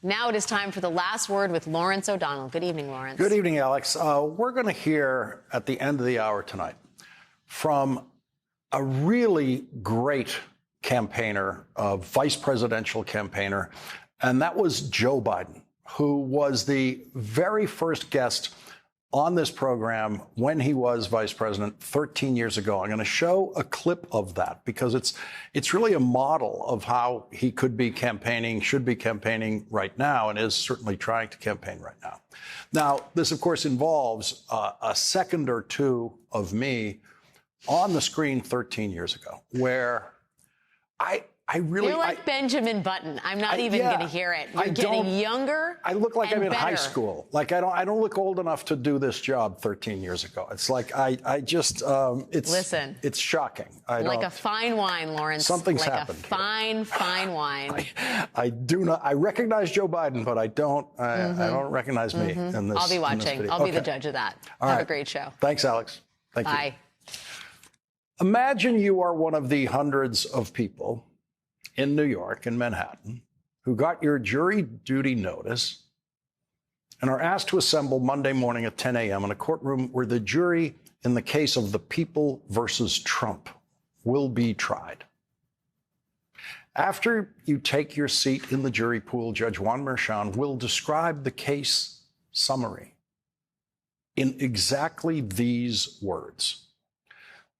Now it is time for the last word with Lawrence O'Donnell. Good evening, Lawrence. Good evening, Alex. We're going to hear at the end of the hour tonight from a really great campaigner, a vice presidential campaigner, and that was Joe Biden, who was the very first guest on this program when he was vice president 13 years ago. I'm going to show a clip of that because it's really a model of how he could be campaigning, should be campaigning right now, and is certainly trying to campaign right now. Now, this, of course, involves a second or two of me on the screen 13 years ago, where You're like Benjamin Button. I'm not even going to hear it. You're getting younger. I look like I'm in better. high school. Like I don't look old enough to do this job 13 years ago. It's like Listen. It's shocking. Like a fine wine, Lawrence. Something's like happened. Fine wine. I do not. I recognize Joe Biden, but I don't recognize me in this. I'll be watching. I'll be the judge of that. Have a great show. Thanks, Alex. Thank you. Bye. Imagine you are one of the hundreds of people in New York, in Manhattan, who got your jury duty notice and are asked to assemble Monday morning at 10 a.m. in a courtroom where the jury in the case of the People versus Trump will be tried. After you take your seat in the jury pool, Judge Juan Merchan will describe the case summary in exactly these words.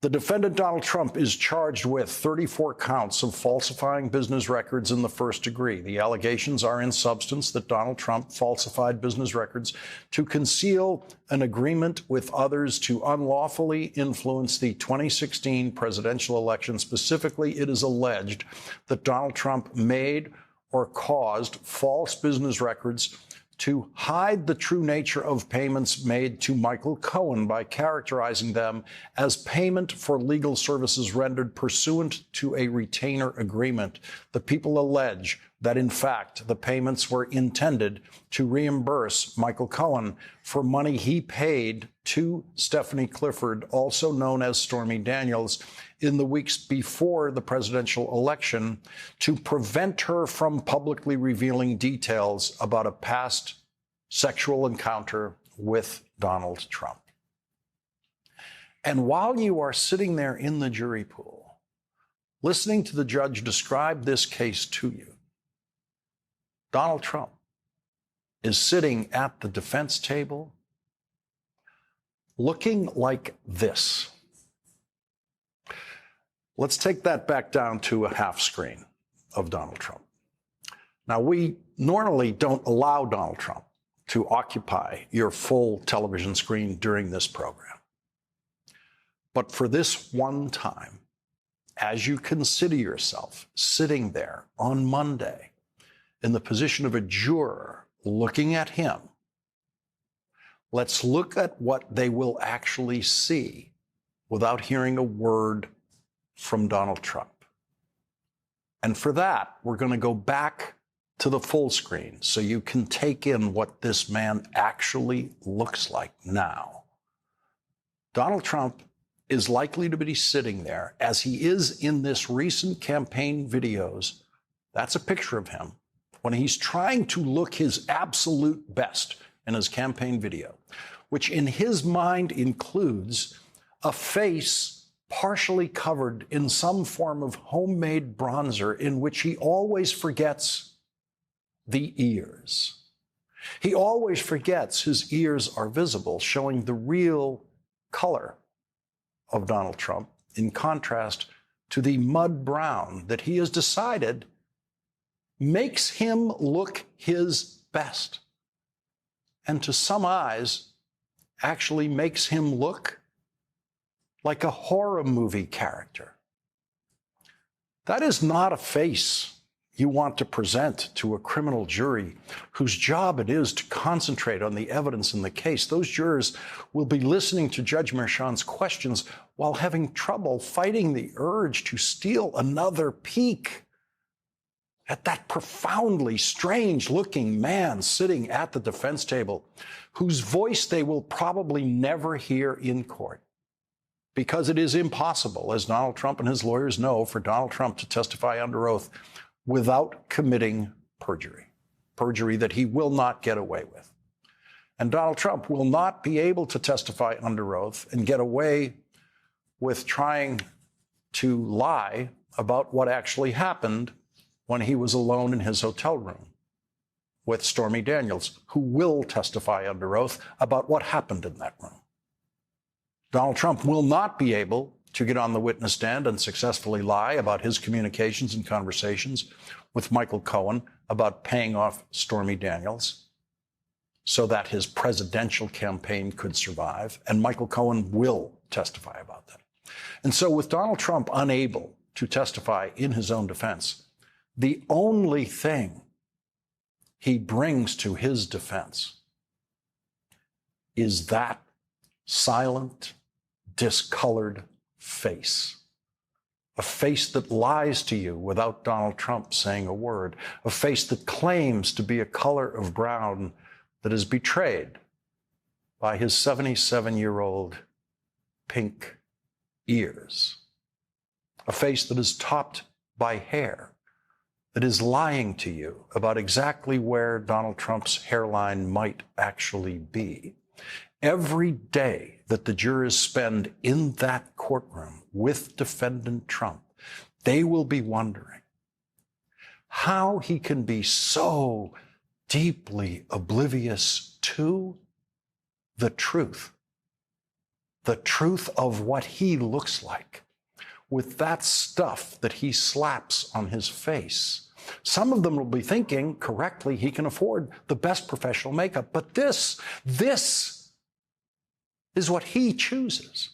The defendant, Donald Trump, is charged with 34 counts of falsifying business records in the first degree. The allegations are in substance that Donald Trump falsified business records to conceal an agreement with others to unlawfully influence the 2016 presidential election. Specifically, it is alleged that Donald Trump made or caused false business records to hide the true nature of payments made to Michael Cohen by characterizing them as payment for legal services rendered pursuant to a retainer agreement. The people allege that, in fact, the payments were intended to reimburse Michael Cohen for money he paid to Stephanie Clifford, also known as Stormy Daniels, in the weeks before the presidential election to prevent her from publicly revealing details about a past sexual encounter with Donald Trump. And while you are sitting there in the jury pool, listening to the judge describe this case to you, Donald Trump is sitting at the defense table looking like this. Let's take that back down to a half screen of Donald Trump. Now, we normally don't allow Donald Trump to occupy your full television screen during this program. But for this one time, as you consider yourself sitting there on Monday in the position of a juror looking at him, let's look at what they will actually see without hearing a word from Donald Trump. And for that, we're going to go back to the full screen so you can take in what this man actually looks like now. Donald Trump is likely to be sitting there as he is in this recent campaign videos. That's a picture of him when he's trying to look his absolute best in his campaign video, which in his mind includes a face partially covered in some form of homemade bronzer in which he always forgets the ears. He always forgets his ears are visible, showing the real color of Donald Trump in contrast to the mud brown that he has decided makes him look his best. And to some eyes, actually makes him look like a horror movie character. That is not a face you want to present to a criminal jury whose job it is to concentrate on the evidence in the case. Those jurors will be listening to Judge Merchan's questions while having trouble fighting the urge to steal another peek at that profoundly strange-looking man sitting at the defense table, whose voice they will probably never hear in court. Because it is impossible, as Donald Trump and his lawyers know, for Donald Trump to testify under oath without committing perjury. perjury that he will not get away with. And Donald Trump will not be able to testify under oath and get away with trying to lie about what actually happened when he was alone in his hotel room with Stormy Daniels, who will testify under oath about what happened in that room. Donald Trump will not be able to get on the witness stand and successfully lie about his communications and conversations with Michael Cohen about paying off Stormy Daniels so that his presidential campaign could survive. And Michael Cohen will testify about that. And so with Donald Trump unable to testify in his own defense, the only thing he brings to his defense is that silent, discolored face. A face that lies to you without Donald Trump saying a word. A face that claims to be a color of brown that is betrayed by his 77-year-old pink ears. A face that is topped by hair, that is lying to you about exactly where Donald Trump's hairline might actually be. Every day that the jurors spend in that courtroom with defendant Trump, they will be wondering how he can be so deeply oblivious to the truth of what he looks like, with that stuff that he slaps on his face. Some of them will be thinking correctly he can afford the best professional makeup, but this is what he chooses.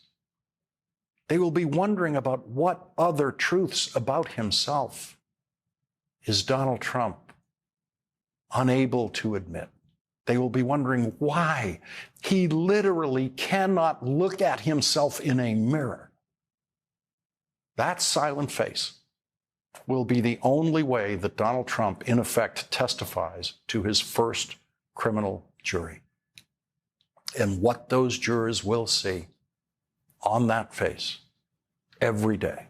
They will be wondering about what other truths about himself is Donald Trump unable to admit. They will be wondering why he literally cannot look at himself in a mirror. That silent face will be the only way that Donald Trump, in effect, testifies to his first criminal jury. And what those jurors will see on that face every day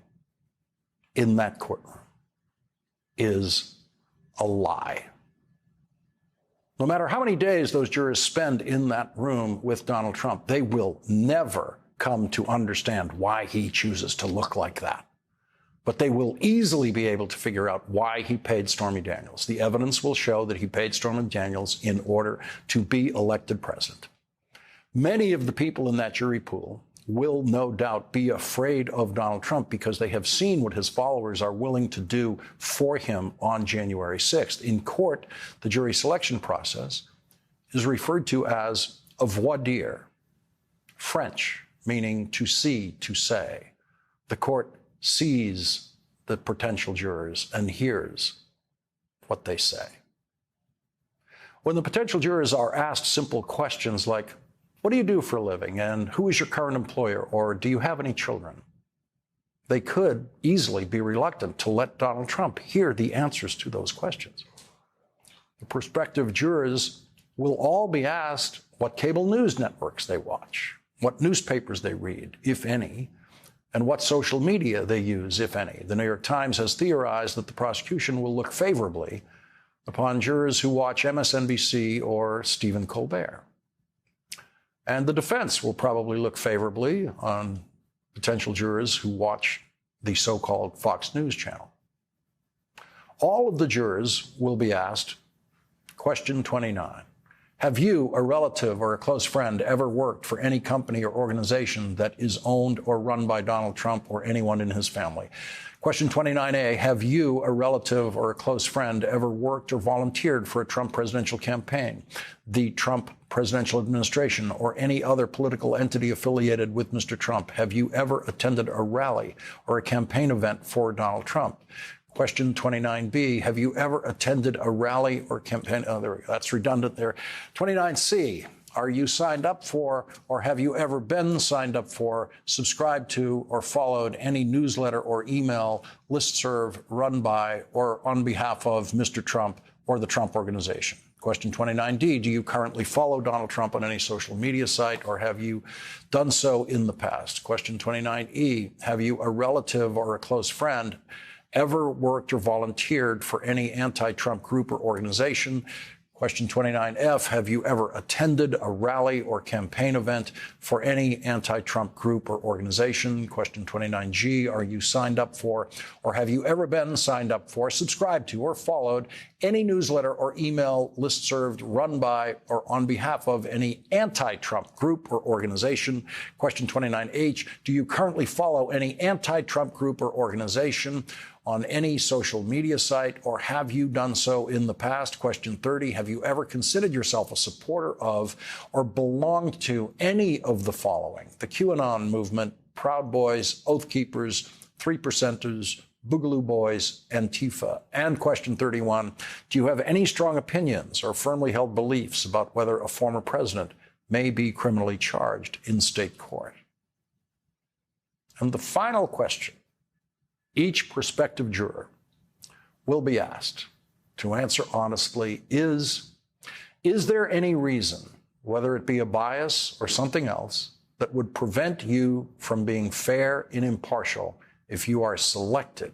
in that courtroom is a lie. No matter how many days those jurors spend in that room with Donald Trump, they will never come to understand why he chooses to look like that. But they will easily be able to figure out why he paid Stormy Daniels. The evidence will show that he paid Stormy Daniels in order to be elected president. Many of the people in that jury pool will no doubt be afraid of Donald Trump because they have seen what his followers are willing to do for him on January 6th. In court, the jury selection process is referred to as a voir dire, French, meaning to see, to say. The court sees the potential jurors and hears what they say. When the potential jurors are asked simple questions like, what do you do for a living? And who is your current employer? Or do you have any children? They could easily be reluctant to let Donald Trump hear the answers to those questions. The prospective jurors will all be asked what cable news networks they watch, what newspapers they read, if any, and what social media they use, if any. The New York Times has theorized that the prosecution will look favorably upon jurors who watch MSNBC or Stephen Colbert. And the defense will probably look favorably on potential jurors who watch the so-called Fox News channel. All of the jurors will be asked, question 29, have you, a relative or a close friend, ever worked for any company or organization that is owned or run by Donald Trump or anyone in his family? Question 29A, have you, a relative or a close friend, ever worked or volunteered for a Trump presidential campaign, the Trump presidential administration, or any other political entity affiliated with Mr. Trump? Have you ever attended a rally or a campaign event for Donald Trump? Question 29B, have you ever attended a rally or campaign? Oh, there we go. That's redundant there. 29C, are you signed up for, or have you ever been signed up for, subscribed to, or followed any newsletter or email listserv run by or on behalf of Mr. Trump or the Trump Organization? Question 29D, do you currently follow Donald Trump on any social media site, or have you done so in the past? Question 29E, have you, a relative or a close friend, ever worked or volunteered for any anti-Trump group or organization? Question 29F, have you ever attended a rally or campaign event for any anti-Trump group or organization? Question 29G, are you signed up for, or have you ever been signed up for, subscribed to, or followed any newsletter or email listserv run by or on behalf of any anti-Trump group or organization? Question 29H, do you currently follow any anti-Trump group or organization on any social media site, or have you done so in the past? Question 30, have you ever considered yourself a supporter of or belonged to any of the following: the QAnon movement, Proud Boys, Oath Keepers, Three Percenters, Boogaloo Boys, Antifa? And question 31, do you have any strong opinions or firmly held beliefs about whether a former president may be criminally charged in state court? And the final question, each prospective juror will be asked to answer honestly, is there any reason, whether it be a bias or something else, that would prevent you from being fair and impartial if you are selected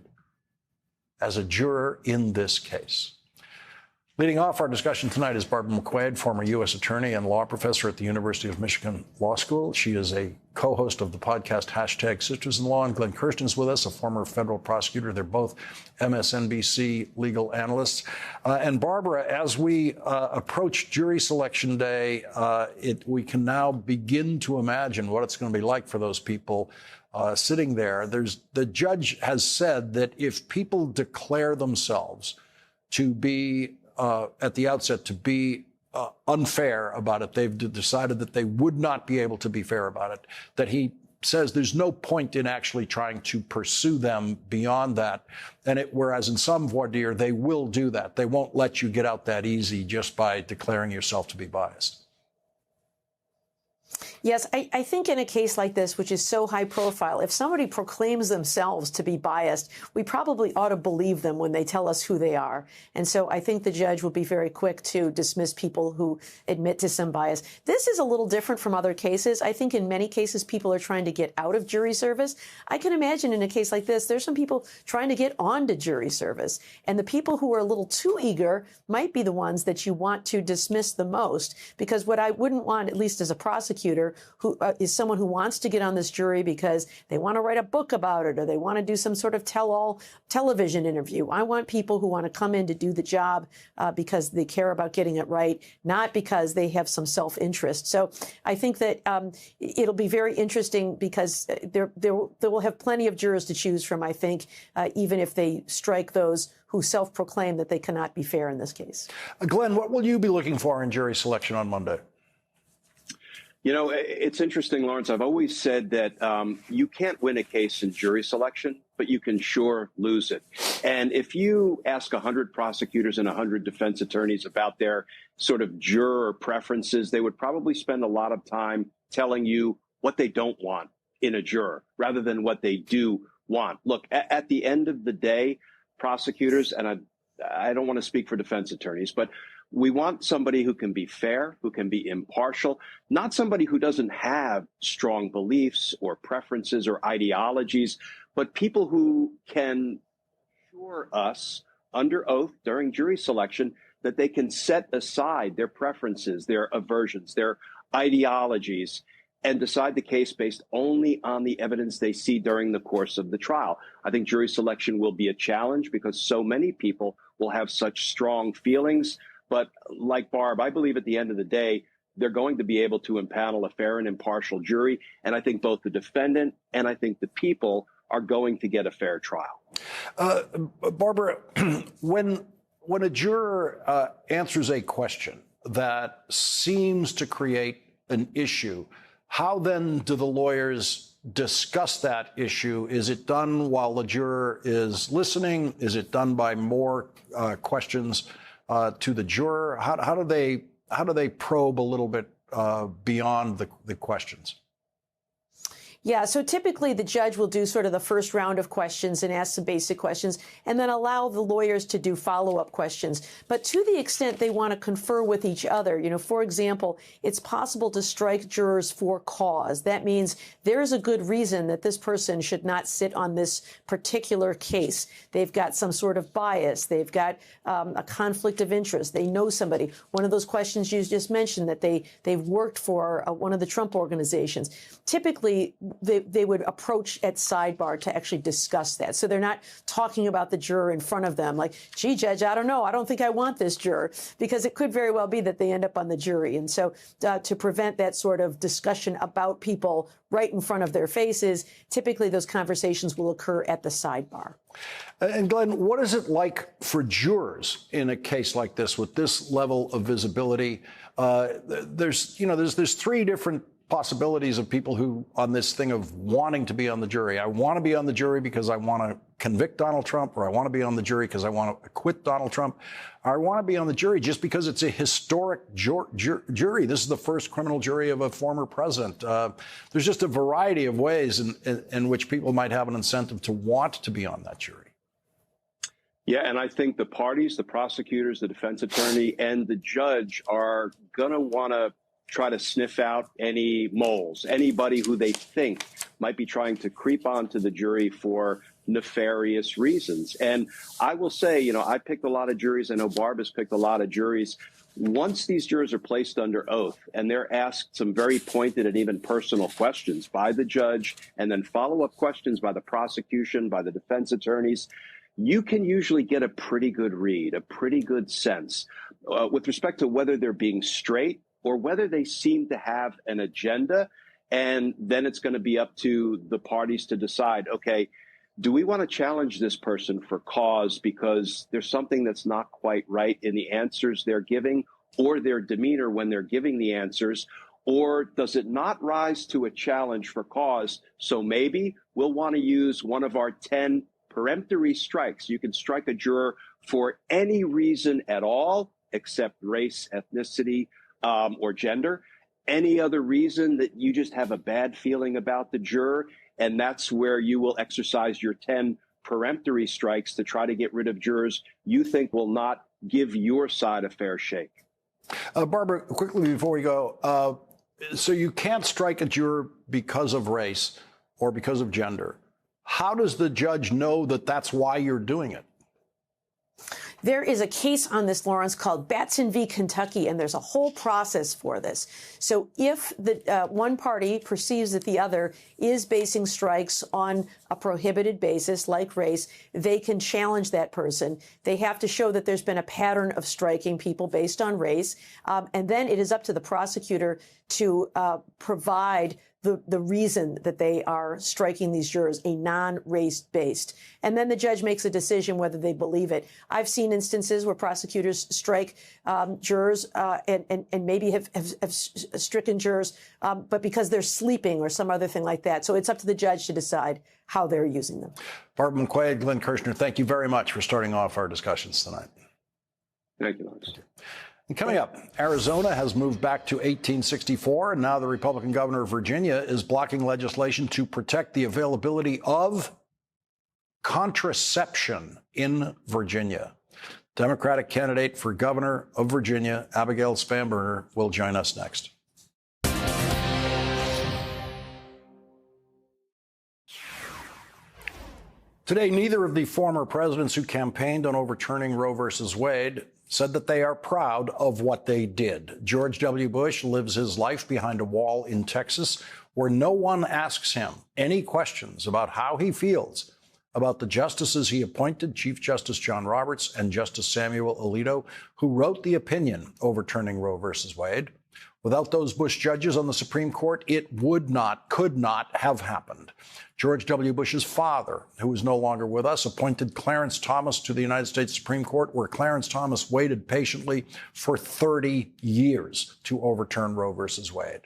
as a juror in this case? Leading off our discussion tonight is Barbara McQuade, former U.S. attorney and law professor at the University of Michigan Law School. She is a co-host of the podcast Hashtag Sisters in Law, and Glenn Kirshner is with us, a former federal prosecutor. They're both MSNBC legal analysts. And Barbara, as we approach jury selection day, we can now begin to imagine what it's going to be like for those people sitting there. The judge has said that if people declare themselves to be at the outset to be unfair about it, they've decided that they would not be able to be fair about it, that he says there's no point in actually trying to pursue them beyond that. And whereas in some voir dire, they will do that. They won't let you get out that easy just by declaring yourself to be biased. Yes, I think in a case like this, which is so high profile, if somebody proclaims themselves to be biased, we probably ought to believe them when they tell us who they are. And so I think the judge will be very quick to dismiss people who admit to some bias. This is a little different from other cases. I think in many cases, people are trying to get out of jury service. I can imagine in a case like this, there's some people trying to get onto jury service. And the people who are a little too eager might be the ones that you want to dismiss the most, because what I wouldn't want, at least as a prosecutor, who is someone who wants to get on this jury because they want to write a book about it or they want to do some sort of tell-all television interview. I want people who want to come in to do the job because they care about getting it right, not because they have some self-interest. So I think that it'll be very interesting because there will have plenty of jurors to choose from, I think, even if they strike those who self-proclaim that they cannot be fair in this case. Glenn, what will you be looking for in jury selection on Monday? You know, it's interesting, Lawrence. I've always said that you can't win a case in jury selection, but you can sure lose it. And if you ask 100 prosecutors and 100 defense attorneys about their sort of juror preferences, they would probably spend a lot of time telling you what they don't want in a juror rather than what they do want. Look, at the end of the day, prosecutors, and I don't want to speak for defense attorneys, but we want somebody who can be fair, who can be impartial, not somebody who doesn't have strong beliefs or preferences or ideologies, but people who can assure us under oath during jury selection that they can set aside their preferences, their aversions, their ideologies, and decide the case based only on the evidence they see during the course of the trial. I think jury selection will be a challenge because so many people will have such strong feelings. But like Barb, I believe at the end of the day, they're going to be able to impanel a fair and impartial jury. And I think both the defendant and I think the people are going to get a fair trial. Barbara, when a juror answers a question that seems to create an issue, how then do the lawyers discuss that issue? Is it done while the juror is listening? Is it done by more questions to the juror? How do they probe a little bit beyond the questions? Yeah, so typically the judge will do sort of the first round of questions and ask some basic questions and then allow the lawyers to do follow-up questions. But to the extent they want to confer with each other, for example, it's possible to strike jurors for cause. That means there's a good reason that this person should not sit on this particular case. They've got some sort of bias. They've got a conflict of interest. They know somebody. One of those questions you just mentioned, that they've worked for one of the Trump organizations. Typically, they would approach at sidebar to actually discuss that. So they're not talking about the juror in front of them like, gee, Judge, I don't know. I don't think I want this juror, because it could very well be that they end up on the jury. And so to prevent that sort of discussion about people right in front of their faces, typically those conversations will occur at the sidebar. And Glenn, what is it like for jurors in a case like this with this level of visibility? There's three different possibilities of people who on this thing of wanting to be on the jury. I want to be on the jury because I want to convict Donald Trump, or I want to be on the jury because I want to acquit Donald Trump. I want to be on the jury just because it's a historic jury. This is the first criminal jury of a former president. There's just a variety of ways in which people might have an incentive to want to be on that jury. Yeah, and I think the parties, the prosecutors, the defense attorney, and the judge are going to want to try to sniff out any moles, anybody who they think might be trying to creep onto the jury for nefarious reasons. And I will say, I picked a lot of juries. I know Barb has picked a lot of juries. Once these jurors are placed under oath and they're asked some very pointed and even personal questions by the judge, and then follow-up questions by the prosecution, by the defense attorneys, you can usually get a pretty good read, a pretty good sense with respect to whether they're being straight or whether they seem to have an agenda. And then it's going to be up to the parties to decide, okay, do we want to challenge this person for cause because there's something that's not quite right in the answers they're giving or their demeanor when they're giving the answers? Or does it not rise to a challenge for cause? So maybe we'll want to use one of our 10 peremptory strikes. You can strike a juror for any reason at all except race, ethnicity, or gender, any other reason that you just have a bad feeling about the juror. And that's where you will exercise your 10 peremptory strikes to try to get rid of jurors you think will not give your side a fair shake. Barbara, quickly before we go, so you can't strike a juror because of race or because of gender. How does the judge know that that's why you're doing it? There is a case on this, Lawrence, called Batson v. Kentucky, and there's a whole process for this. So if the one party perceives that the other is basing strikes on a prohibited basis like race, they can challenge that person. They have to show that there's been a pattern of striking people based on race. And then it is up to the prosecutor to provide the reason that they are striking these jurors, a non-race based. And then the judge makes a decision whether they believe it. I've seen instances where prosecutors strike jurors and maybe have stricken jurors, but because they're sleeping or some other thing like that. So it's up to the judge to decide how they're using them. Barbara McQuaid, Glenn Kirshner, thank you very much for starting off our discussions tonight. Thank you, Lawrence. And coming up, Arizona has moved back to 1864, and now the Republican governor of Virginia is blocking legislation to protect the availability of contraception in Virginia. Democratic candidate for governor of Virginia, Abigail Spanberger, will join us next. Today, neither of the former presidents who campaigned on overturning Roe versus Wade said that they are proud of what they did. George W. Bush lives his life behind a wall in Texas where no one asks him any questions about how he feels about the justices he appointed, Chief Justice John Roberts and Justice Samuel Alito, who wrote the opinion overturning Roe versus Wade. Without those Bush judges on the Supreme Court, it could not have happened. George W. Bush's father, who is no longer with us, appointed Clarence Thomas to the United States Supreme Court, where Clarence Thomas waited patiently for 30 years to overturn Roe versus Wade.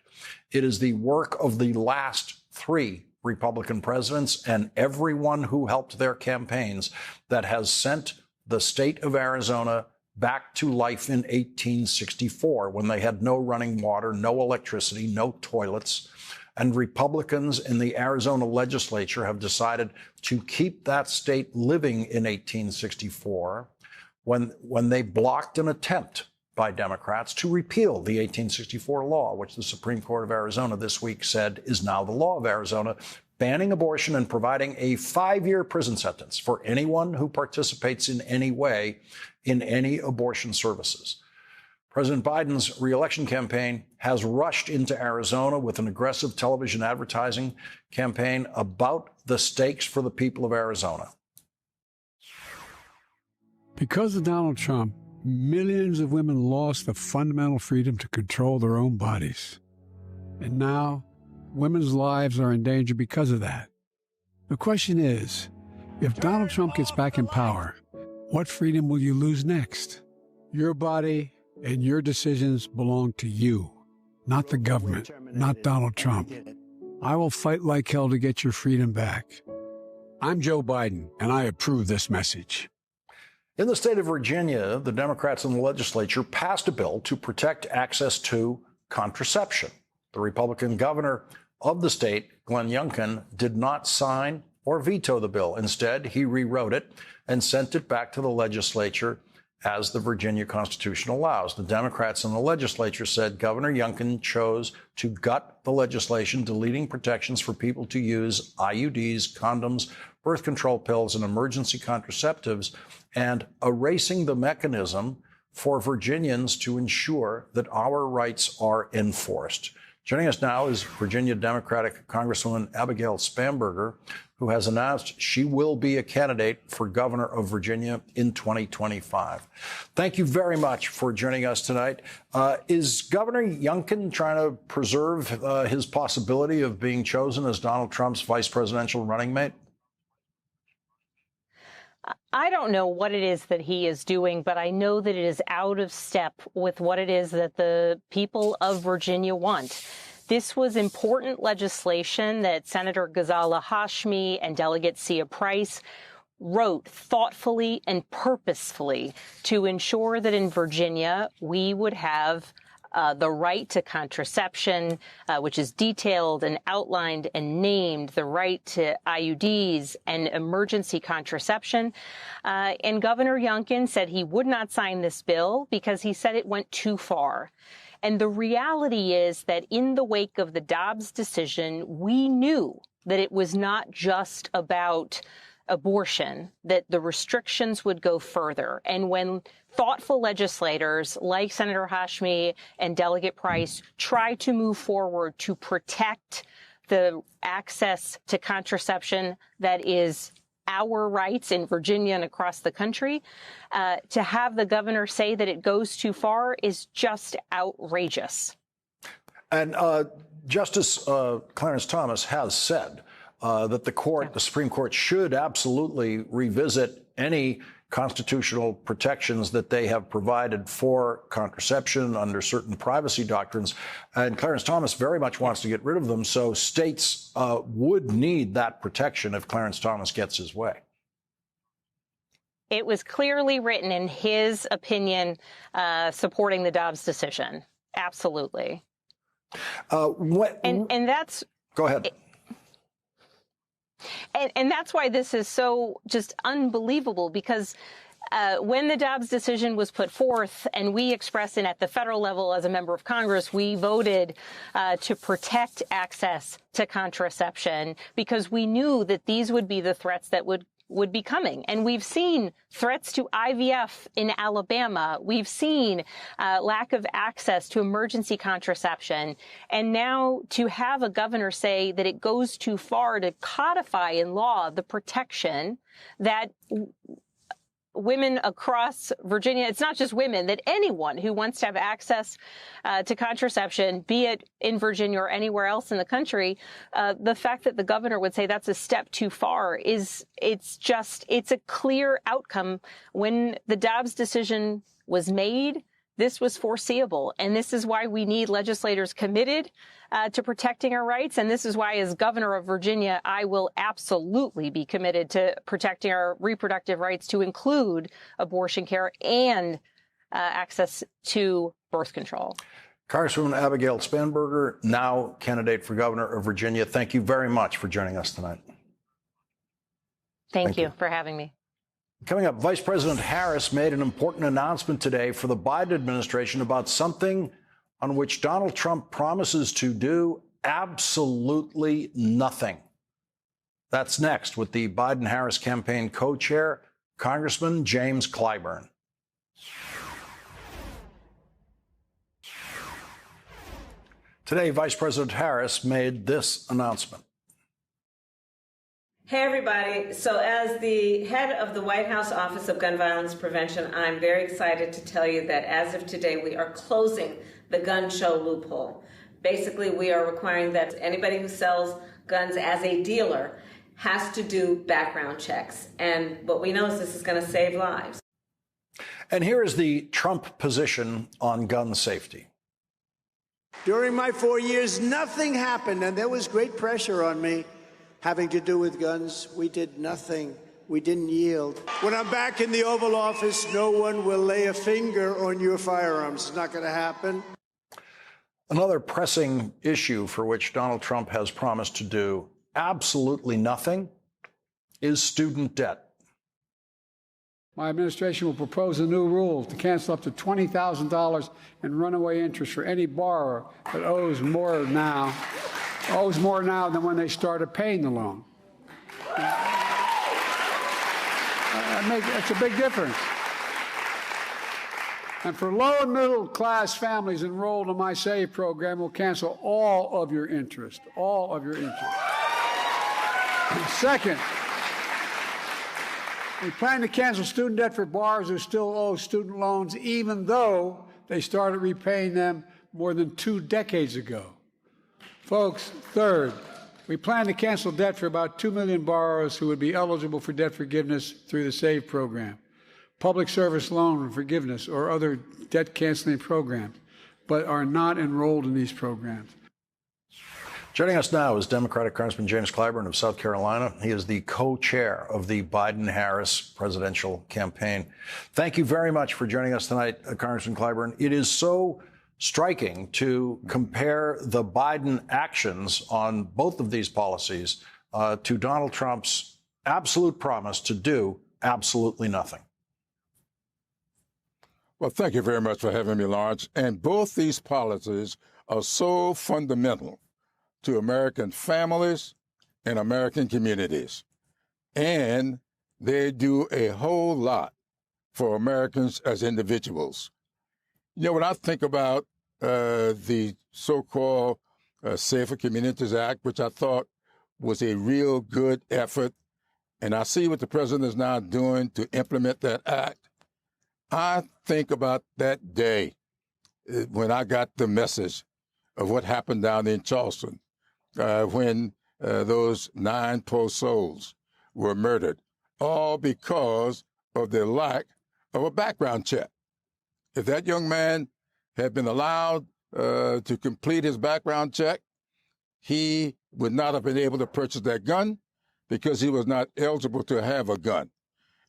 It is the work of the last three Republican presidents and everyone who helped their campaigns that has sent the state of Arizona back to life in 1864, when they had no running water, no electricity, no toilets. And Republicans in the Arizona legislature have decided to keep that state living in 1864 when they blocked an attempt by Democrats to repeal the 1864 law, which the Supreme Court of Arizona this week said is now the law of Arizona, banning abortion and providing a 5-year prison sentence for anyone who participates in any way in any abortion services. President Biden's reelection campaign has rushed into Arizona with an aggressive television advertising campaign about the stakes for the people of Arizona. Because of Donald Trump, millions of women lost the fundamental freedom to control their own bodies. And now, women's lives are in danger because of that. The question is, if Donald Trump gets back in power, what freedom will you lose next? Your body and your decisions belong to you, not the government, not Donald Trump. I will fight like hell to get your freedom back. I'm Joe Biden, and I approve this message. In the state of Virginia, the Democrats in the legislature passed a bill to protect access to contraception. The Republican governor of the state, Glenn Youngkin, did not sign or veto the bill. Instead, he rewrote it and sent it back to the legislature as the Virginia Constitution allows. The Democrats in the legislature said Governor Youngkin chose to gut the legislation, deleting protections for people to use IUDs, condoms, birth control pills, and emergency contraceptives, and erasing the mechanism for Virginians to ensure that our rights are enforced. Joining us now is Virginia Democratic Congresswoman Abigail Spanberger, who has announced she will be a candidate for governor of Virginia in 2025. Thank you very much for joining us tonight. Is Governor Youngkin trying to preserve his possibility of being chosen as Donald Trump's vice presidential running mate? I don't know what it is that he is doing, but I know that it is out of step with what it is that the people of Virginia want. This was important legislation that Senator Ghazala Hashmi and Delegate Sia Price wrote thoughtfully and purposefully to ensure that in Virginia we would have the right to contraception, which is detailed and outlined and named, the right to IUDs and emergency contraception. And Governor Youngkin said he would not sign this bill because he said it went too far. And the reality is that in the wake of the Dobbs decision, we knew that it was not just about abortion, that the restrictions would go further. And when thoughtful legislators like Senator Hashmi and Delegate Price try to move forward to protect the access to contraception that is our rights in Virginia and across the country, to have the governor say that it goes too far is just outrageous. And Justice Clarence Thomas has said that the Supreme Court should absolutely revisit any constitutional protections that they have provided for contraception under certain privacy doctrines. And Clarence Thomas very much wants to get rid of them. So states would need that protection if Clarence Thomas gets his way. It was clearly written in his opinion supporting the Dobbs decision. Absolutely. And that's. Go ahead. And that's why this is so just unbelievable, because when the Dobbs decision was put forth and we expressed it at the federal level as a member of Congress, we voted to protect access to contraception because we knew that these would be the threats that would be coming. And we've seen threats to IVF in Alabama. We've seen lack of access to emergency contraception. And now to have a governor say that it goes too far to codify in law the protection that women across Virginia, it's not just women, that anyone who wants to have access to contraception, be it in Virginia or anywhere else in the country, the fact that the governor would say that's a step too far it's a clear outcome. When the Dobbs decision was made, this was foreseeable. And this is why we need legislators committed to protecting our rights. And this is why, as governor of Virginia, I will absolutely be committed to protecting our reproductive rights, to include abortion care and access to birth control. Congresswoman Abigail Spanberger, now candidate for governor of Virginia, thank you very much for joining us tonight. Thank you for having me. Coming up, Vice President Harris made an important announcement today for the Biden administration about something on which Donald Trump promises to do absolutely nothing. That's next with the Biden-Harris campaign co-chair, Congressman James Clyburn. Today, Vice President Harris made this announcement. Hey, everybody. So as the head of the White House Office of Gun Violence Prevention, I'm very excited to tell you that as of today, we are closing the gun show loophole. Basically, we are requiring that anybody who sells guns as a dealer has to do background checks. And what we know is this is going to save lives. And here is the Trump position on gun safety. During my 4 years, nothing happened, and there was great pressure on me having to do with guns. We did nothing. We didn't yield. When I'm back in the Oval Office, no one will lay a finger on your firearms. It's not going to happen. Another pressing issue for which Donald Trump has promised to do absolutely nothing is student debt. My administration will propose a new rule to cancel up to $20,000 in runaway interest for any borrower that owes more now than when they started paying the loan. That's a big difference. And for low and middle class families enrolled in my SAVE program, we'll cancel all of your interest, Second, we plan to cancel student debt for borrowers who still owe student loans, even though they started repaying them more than 2 decades ago. Folks, third, we plan to cancel debt for about 2 million borrowers who would be eligible for debt forgiveness through the SAVE program, public service loan forgiveness, or other debt canceling programs, but are not enrolled in these programs. Joining us now is Democratic Congressman James Clyburn of South Carolina. He is the co-chair of the Biden-Harris presidential campaign. Thank you very much for joining us tonight, Congressman Clyburn. It is so striking to compare the Biden actions on both of these policies to Donald Trump's absolute promise to do absolutely nothing. Well, thank you very much for having me, Lawrence. And both these policies are so fundamental to American families and American communities. And they do a whole lot for Americans as individuals. You know, when I think about the so-called Safer Communities Act, which I thought was a real good effort, and I see what the president is now doing to implement that act, I think about that day when I got the message of what happened down in Charleston when those 9 poor souls were murdered, all because of the lack of a background check. If that young man had been allowed to complete his background check, he would not have been able to purchase that gun because he was not eligible to have a gun.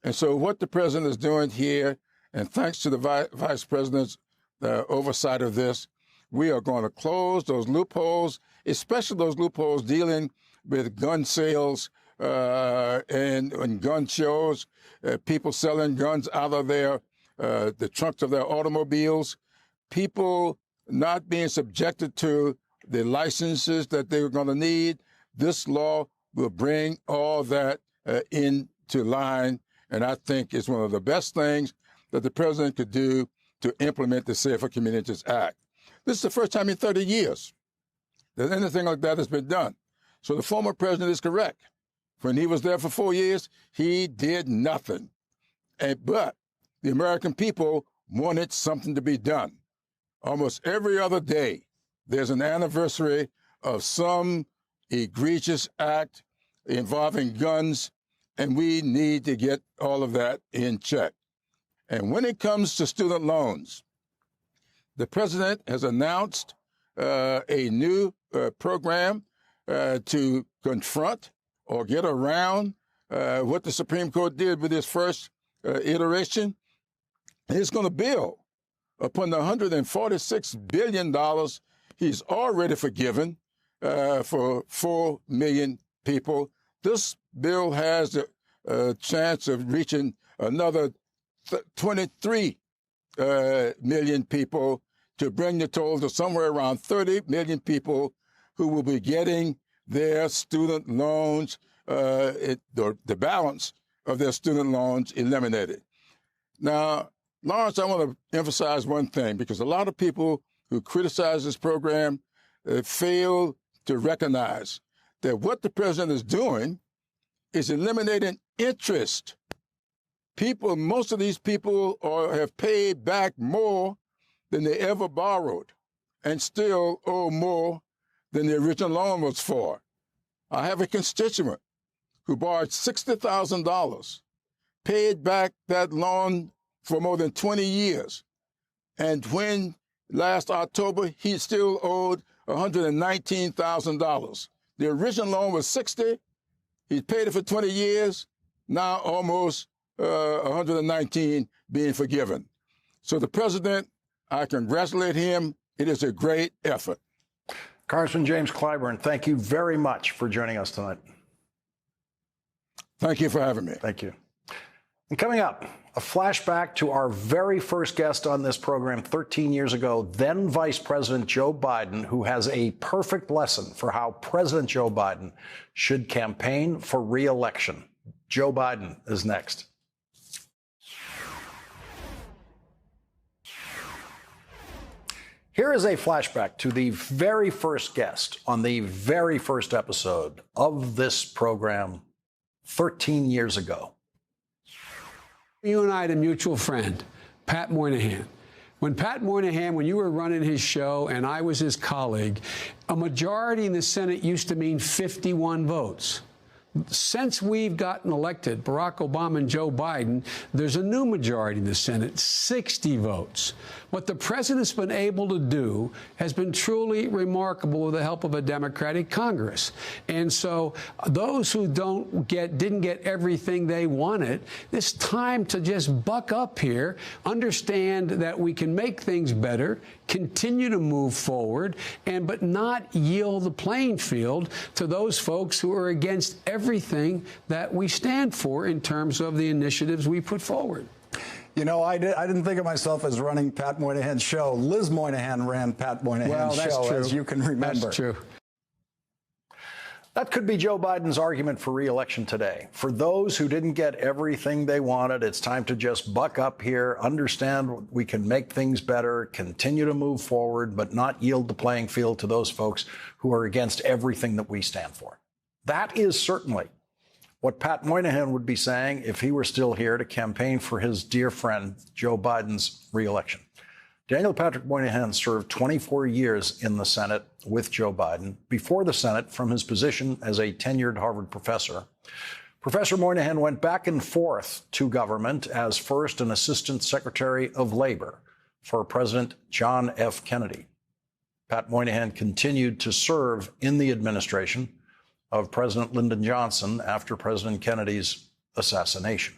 And so what the president is doing here, and thanks to the vice president's oversight of this, we are going to close those loopholes, especially those loopholes dealing with gun sales and gun shows, people selling guns out of the trunks of their automobiles, people not being subjected to the licenses that they're going to need. This law will bring all that into line, and I think it's one of the best things that the president could do to implement the Safer Communities Act. This is the first time in 30 years that anything like that has been done. So the former president is correct. When he was there for 4 years, he did nothing. But the American people wanted something to be done. Almost every other day, there's an anniversary of some egregious act involving guns, and we need to get all of that in check. And when it comes to student loans, the president has announced a new program to confront or get around what the Supreme Court did with its first iteration. And it's going to bill upon the $146 billion he's already forgiven for 4 million people. This bill has the chance of reaching another 23 million people to bring the total to somewhere around 30 million people who will be getting their student loans, the balance of their student loans eliminated. Now, Lawrence, I want to emphasize one thing, because a lot of people who criticize this program fail to recognize that what the president is doing is eliminating interest. Most of these people have paid back more than they ever borrowed and still owe more than the original loan was for. I have a constituent who borrowed $60,000, paid back that loan for more than 20 years. And when last October, he still owed $119,000. The original loan was $60,000. He paid it for 20 years, now almost $119,000 being forgiven. So the president, I congratulate him. It is a great effort. Congressman James Clyburn, thank you very much for joining us tonight. Thank you for having me. Thank you. And coming up, a flashback to our very first guest on this program 13 years ago, then Vice President Joe Biden, who has a perfect lesson for how President Joe Biden should campaign for re-election. Joe Biden is next. Here is a flashback to the very first guest on the very first episode of this program 13 years ago. You and I had a mutual friend, Pat Moynihan. When you were running his show and I was his colleague, a majority in the Senate used to mean 51 votes. Since we've gotten elected, Barack Obama and Joe Biden, there's a new majority in the Senate, 60 votes. What the president's been able to do has been truly remarkable with the help of a Democratic Congress. And so those who didn't get everything they wanted, it's time to just buck up here, understand that we can make things better, continue to move forward, but not yield the playing field to those folks who are against everything that we stand for in terms of the initiatives we put forward. You know, I didn't think of myself as running Pat Moynihan's show. Liz Moynihan ran Pat Moynihan's show, as you can remember. That's true. That could be Joe Biden's argument for re-election today. For those who didn't get everything they wanted, it's time to just buck up here, understand we can make things better, continue to move forward, but not yield the playing field to those folks who are against everything that we stand for. That is certainly what Pat Moynihan would be saying if he were still here to campaign for his dear friend Joe Biden's re-election. Daniel Patrick Moynihan served 24 years in the Senate with Joe Biden. Before the Senate, from his position as a tenured Harvard professor, Professor Moynihan went back and forth to government as first an Assistant Secretary of Labor for President John F. Kennedy. Pat Moynihan continued to serve in the administration of President Lyndon Johnson after President Kennedy's assassination.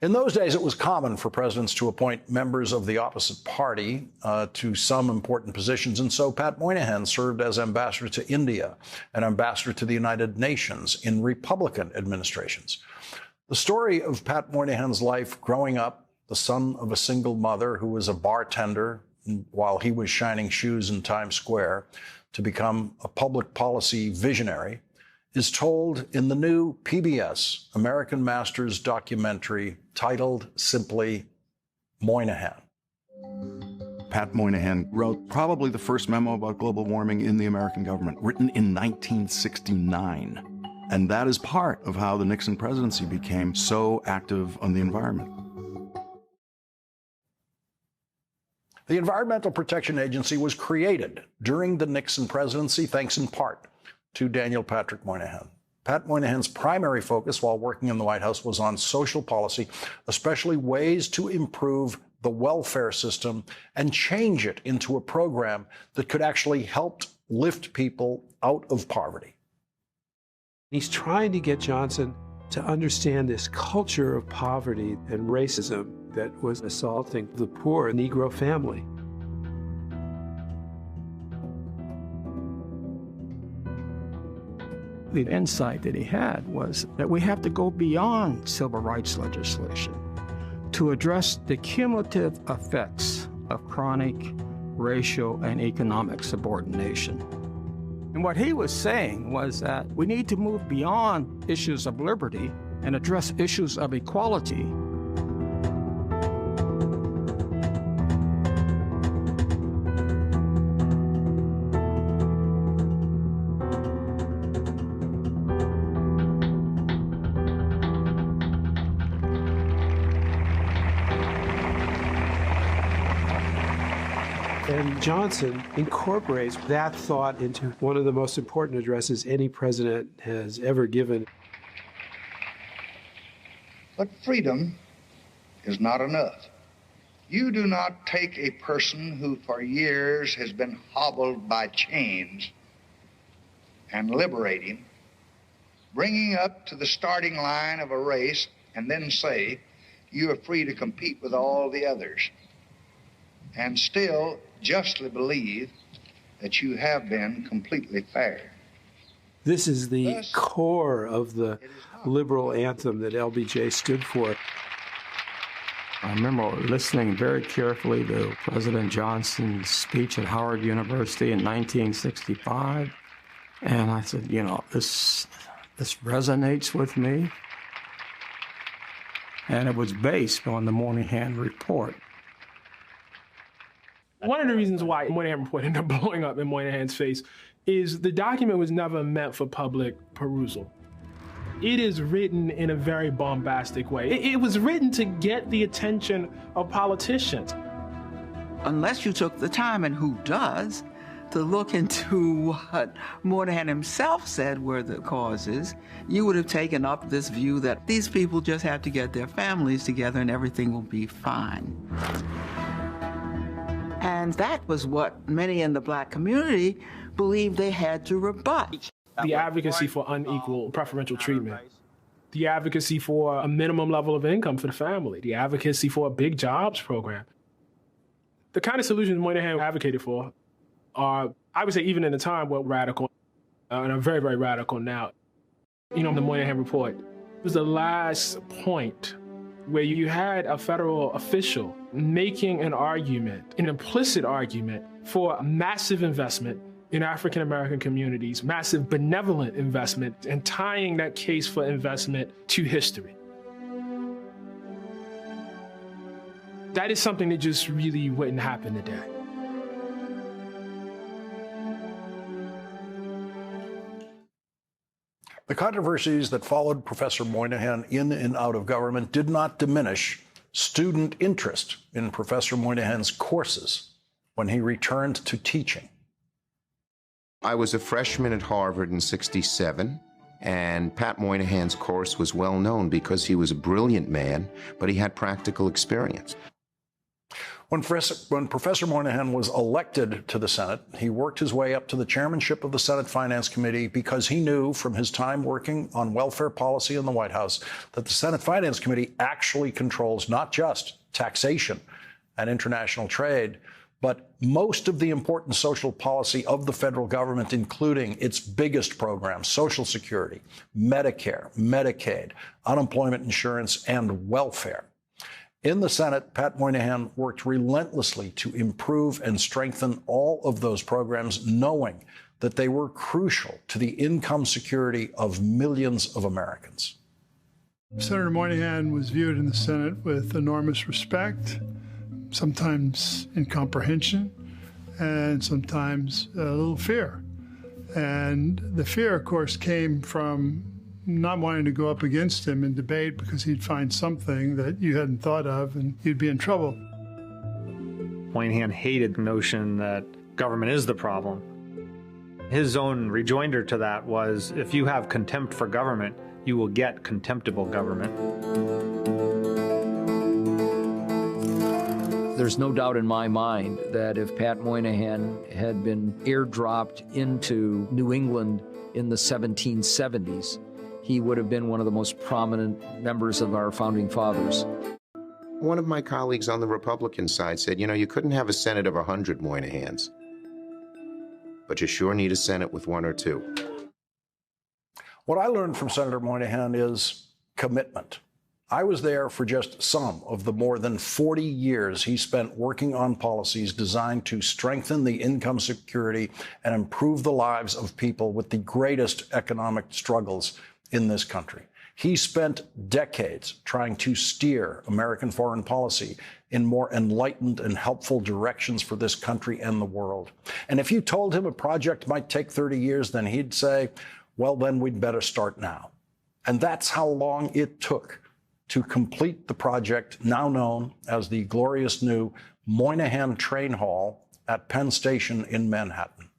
In those days, it was common for presidents to appoint members of the opposite party to some important positions. And so Pat Moynihan served as ambassador to India and ambassador to the United Nations in Republican administrations. The story of Pat Moynihan's life growing up, the son of a single mother who was a bartender while he was shining shoes in Times Square, to become a public policy visionary, is told in the new PBS American Masters documentary titled simply Moynihan. Pat Moynihan wrote probably the first memo about global warming in the American government, written in 1969. And that is part of how the Nixon presidency became so active on the environment. The Environmental Protection Agency was created during the Nixon presidency, thanks in part to Daniel Patrick Moynihan. Pat Moynihan's primary focus while working in the White House was on social policy, especially ways to improve the welfare system and change it into a program that could actually help lift people out of poverty. He's trying to get Johnson to understand this culture of poverty and racism that was assaulting the poor Negro family. The insight that he had was that we have to go beyond civil rights legislation to address the cumulative effects of chronic racial and economic subordination. And what he was saying was that we need to move beyond issues of liberty and address issues of equality. And Johnson incorporates that thought into one of the most important addresses any president has ever given. But freedom is not enough. You do not take a person who for years has been hobbled by chains and liberate him, bring him up to the starting line of a race, and then say, you are free to compete with all the others, and still justly believe that you have been completely fair. This is the core of the liberal anthem that LBJ stood for. I remember listening very carefully to President Johnson's speech at Howard University in 1965, and I said, you know, this resonates with me. And it was based on the Moynihan Report. One of the reasons why Moynihan Report ended up blowing up in Moynihan's face is the document was never meant for public perusal. It is written in a very bombastic way. It was written to get the attention of politicians. Unless you took the time, and who does, to look into what Moynihan himself said were the causes, you would have taken up this view that these people just have to get their families together and everything will be fine. And that was what many in the black community believed they had to rebut. The advocacy for unequal preferential treatment, the advocacy for a minimum level of income for the family, the advocacy for a big jobs program. The kind of solutions Moynihan advocated for are, I would say, even in the time, were radical, and are very, very radical now. You know, the Moynihan Report was the last point where you had a federal official making an argument, an implicit argument, for massive investment in African-American communities, massive benevolent investment, and tying that case for investment to history. That is something that just really wouldn't happen today. The controversies that followed Professor Moynihan in and out of government did not diminish student interest in Professor Moynihan's courses when he returned to teaching. I was a freshman at Harvard in '67, and Pat Moynihan's course was well known because he was a brilliant man, but he had practical experience. When Professor Moynihan was elected to the Senate, he worked his way up to the chairmanship of the Senate Finance Committee because he knew from his time working on welfare policy in the White House that the Senate Finance Committee actually controls not just taxation and international trade, but most of the important social policy of the federal government, including its biggest programs, Social Security, Medicare, Medicaid, unemployment insurance, and welfare. In the Senate, Pat Moynihan worked relentlessly to improve and strengthen all of those programs, knowing that they were crucial to the income security of millions of Americans. Senator Moynihan was viewed in the Senate with enormous respect, sometimes incomprehension, and sometimes a little fear. And the fear, of course, came from not wanting to go up against him in debate because he'd find something that you hadn't thought of and you'd be in trouble. Moynihan hated the notion that government is the problem. His own rejoinder to that was, if you have contempt for government, you will get contemptible government. There's no doubt in my mind that if Pat Moynihan had been airdropped into New England in the 1770s, he would have been one of the most prominent members of our founding fathers. One of my colleagues on the Republican side said, you know, you couldn't have a Senate of 100 Moynahans, but you sure need a Senate with 1 or 2. What I learned from Senator Moynihan is commitment. I was there for just some of the more than 40 years he spent working on policies designed to strengthen the income security and improve the lives of people with the greatest economic struggles in this country. He spent decades trying to steer American foreign policy in more enlightened and helpful directions for this country and the world. And if you told him a project might take 30 years, then he'd say, well, then we'd better start now. And that's how long it took to complete the project now known as the glorious new Moynihan Train Hall at Penn Station in Manhattan.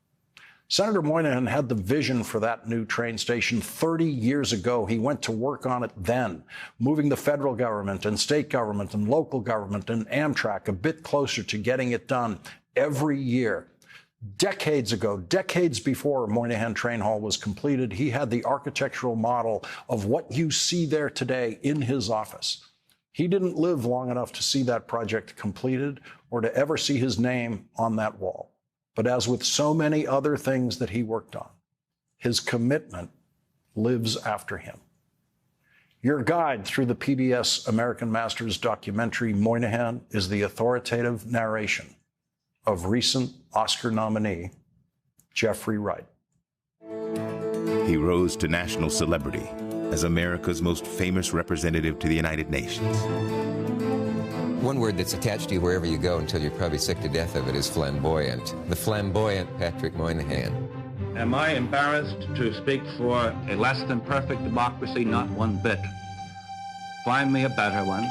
Senator Moynihan had the vision for that new train station 30 years ago. He went to work on it then, moving the federal government and state government and local government and Amtrak a bit closer to getting it done every year. Decades ago, decades before Moynihan Train Hall was completed, he had the architectural model of what you see there today in his office. He didn't live long enough to see that project completed or to ever see his name on that wall. But as with so many other things that he worked on, his commitment lives after him. Your guide through the PBS American Masters documentary, Moynihan, is the authoritative narration of recent Oscar nominee Jeffrey Wright. He rose to national celebrity as America's most famous representative to the United Nations. One word that's attached to you wherever you go until you're probably sick to death of it is flamboyant. The flamboyant Patrick Moynihan. Am I embarrassed to speak for a less than perfect democracy? Not one bit. Find me a better one.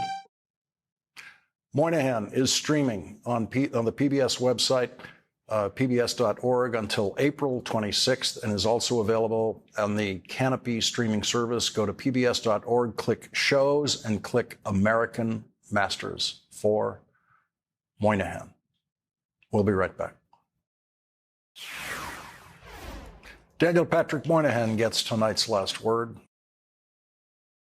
Moynihan is streaming on the PBS website, pbs.org, until April 26th, and is also available on the Canopy streaming service. Go to pbs.org, click Shows, and click American Masters for Moynihan. We'll be right back. Daniel Patrick Moynihan gets tonight's last word.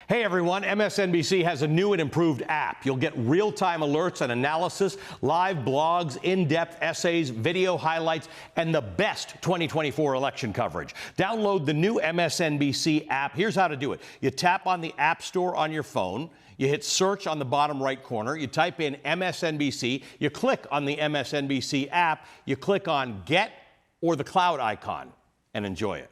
Hey everyone, MSNBC has a new and improved app. You'll get real-time alerts and analysis, live blogs, in-depth essays, video highlights, and the best 2024 election coverage. Download the new MSNBC app. Here's how to do it. You tap on the App Store on your phone. You hit search on the bottom right corner. You type in MSNBC. You click on the MSNBC app. You click on Get or the cloud icon and enjoy it.